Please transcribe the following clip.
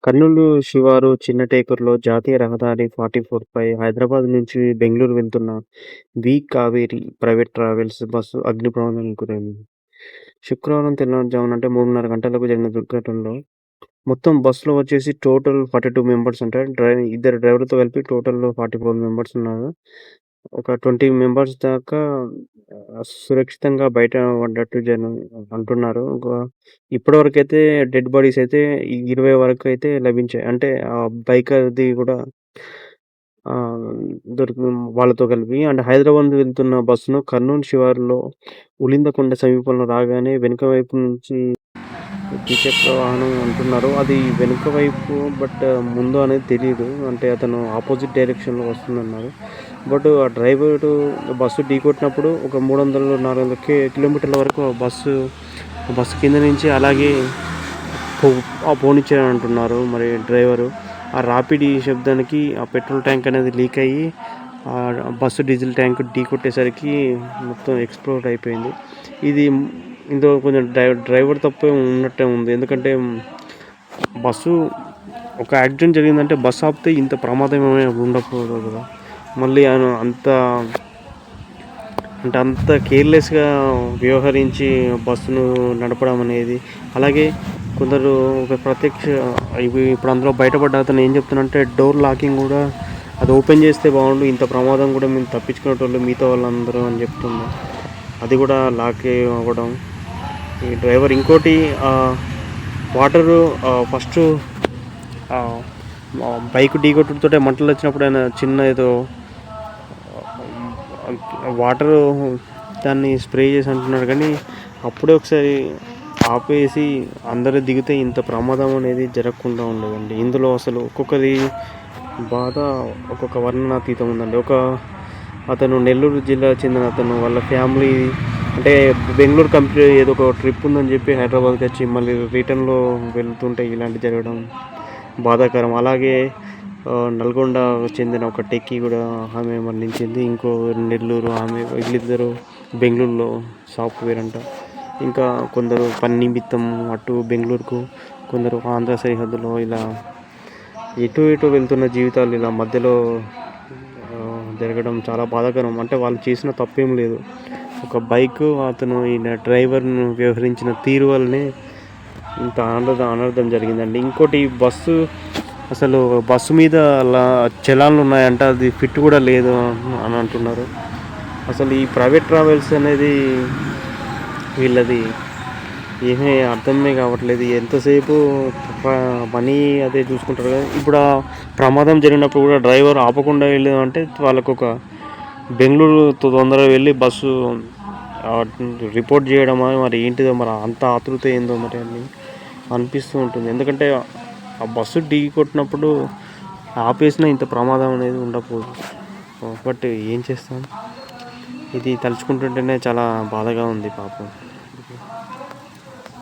కర్నూలు శివారు చిన్నటేకూరులో జాతీయ రహదారి 44పై హైదరాబాద్ నుంచి బెంగుళూరు వెళ్తున్న కావేరి ప్రైవేట్ ట్రావెల్స్ బస్సు అగ్ని ప్రమాదానికి గురైంది. శుక్రవారం తెల్లవారుజామున 3:30 గంటలకు జరిగిన దుర్ఘటనలో మొత్తం బస్సులో వచ్చేసి టోటల్ 42 మెంబర్స్ ఉంటారు. ఇద్దరు డ్రైవర్‌తో కలిపి టోటల్ 44 మెంబర్స్ ఉన్నారు. ఒక 20 మెంబర్స్ దాకా సురక్షితంగా బయట పడ్డట్టు అంటున్నారు. ఇప్పటివరకైతే డెడ్ బాడీస్ అయితే 20 వరకైతే లభించాయి. అంటే బైకర్‌ది కూడా ఆహ్, దొరికి వాళ్ళతో కలిపి అండ్ హైదరాబాద్ వెళ్తున్న బస్సును కర్నూలు శివారులో ఉలిందకొండ సమీపంలో రాగానే వెనుక వైపు నుంచి ద్విచక్ర వాహనం అంటున్నారు. అది వెనుక వైపు ముందు అనేది తెలీదు. అంటే అతను ఆపోజిట్ డైరెక్షన్‌లో వస్తుందన్నారు. ఆ డ్రైవరు బస్సు ఢీకొట్టినప్పుడు ఒక 300, 400 కిలోమీటర్ల వరకు బస్సు కింద నుంచి అలాగే పో పోనిచ్చారంటున్నారు మరి డ్రైవరు. ఆ రాపిడి శబ్దానికి ఆ పెట్రోల్ ట్యాంక్ అనేది లీక్ అయ్యి బస్సు డీజిల్ ట్యాంక్ ఢీకొట్టేసరికి మొత్తం ఎక్స్‌ప్లోడ్ అయిపోయింది. ఇందులో కొంచెం డ్రైవర్ తప్పే ఉన్నట్టే ఉంది. ఎందుకంటే బస్సు ఒక యాక్సిడెంట్ జరిగిందంటే బస్సు ఆపితే ఇంత ప్రమాదం ఏమైనా ఉండకూడదు కదా! మళ్ళీ ఆయన అంత కేర్‌లెస్‌గా వ్యవహరించి బస్సును నడపడం అనేది, అలాగే కొందరు ఇప్పుడు అందులో బయటపడ్డ అతను ఏం చెప్తున్నాడంటే డోర్ లాకింగ్ కూడా అది ఓపెన్ చేస్తే బాగుండు, ఇంత ప్రమాదం కూడా మేము తప్పించుకునేటోళ్ళు మిగతా వాళ్ళందరూ అని చెప్తుండు. అది కూడా లాక్ అవ్వడం. ఈ డ్రైవర్ ఇంకోటి వాటరు ఫస్టు బైక్ ఢీకొట్టుడుతోటే మంటలొచ్చినప్పుడు ఆయన చిన్న ఏదో వాటరు దాన్ని స్ప్రే చేసి అంటున్నాడు. కానీ అప్పుడే ఒకసారి ఆపేసి అందరూ దిగితే ఇంత ప్రమాదం అనేది జరగకుండా ఉండదండి. ఇందులో అసలు ఒక్కొక్కరి బాధ ఒక్కొక్క వర్ణనాతీతం ఉందండి. అతను నెల్లూరు జిల్లాకు చెందిన అతను వాళ్ళ ఫ్యామిలీ అంటే బెంగుళూరు కంప్లీట్ ఏదో ఒక ట్రిప్ ఉందని చెప్పి హైదరాబాద్‌కి వచ్చి మళ్ళీ రిటర్న్‌లో వెళ్తుంటే ఇలాంటివి జరగడం బాధాకరం. అలాగే నల్గొండకు చెందిన ఒక టెక్కీ కూడా ఆమె మరణించింది. ఇంకో నెల్లూరు ఆమె, వీళ్ళిద్దరూ బెంగుళూరులో సాఫ్ట్‌వేర్ అంట. ఇంకా కొందరు పని నిమిత్తం అటు బెంగుళూరుకు, కొందరు ఆంధ్ర సరిహద్దులో ఇలా ఎటు వెళ్తున్న జీవితాలు ఇలా మధ్యలో జరగడం చాలా బాధాకరం. అంటే వాళ్ళు చేసిన తప్పేం లేదు. ఒక బైకు అతను ఈయన డ్రైవర్‌ను వ్యవహరించిన తీరు వల్లనే ఇంత అనర్థం జరిగిందండి. ఇంకోటి అసలు బస్సు మీద చలాన్లు ఉన్నాయంట. అది ఫిట్ కూడా లేదు అని అంటున్నారు. అసలు ఈ ప్రైవేట్ ట్రావెల్స్ అనేది వీళ్ళది ఏమీ అర్థమే కావట్లేదు. ఎంతసేపు మనీ అదే చూసుకుంటారు కదా! ఇప్పుడు ఆ ప్రమాదం జరిగినప్పుడు కూడా డ్రైవర్ ఆపకుండా వెళ్ళామంటే వాళ్ళకొక బెంగుళూరు తొందరగా వెళ్ళి బస్సు రిపోర్ట్ చేయడమా మరి ఏంటిదో, మరి అంత ఆతృత ఏందో మరి అని అనిపిస్తూ ఉంటుంది. ఎందుకంటే ఆ బస్సు ఢీకొట్టినప్పుడు ఆపేసినా ఇంత ప్రమాదం అనేది ఉండకపోదు. ఏం చేస్తాం, ఇది తలుచుకుంటుంటేనే చాలా బాధగా ఉంది పాపం.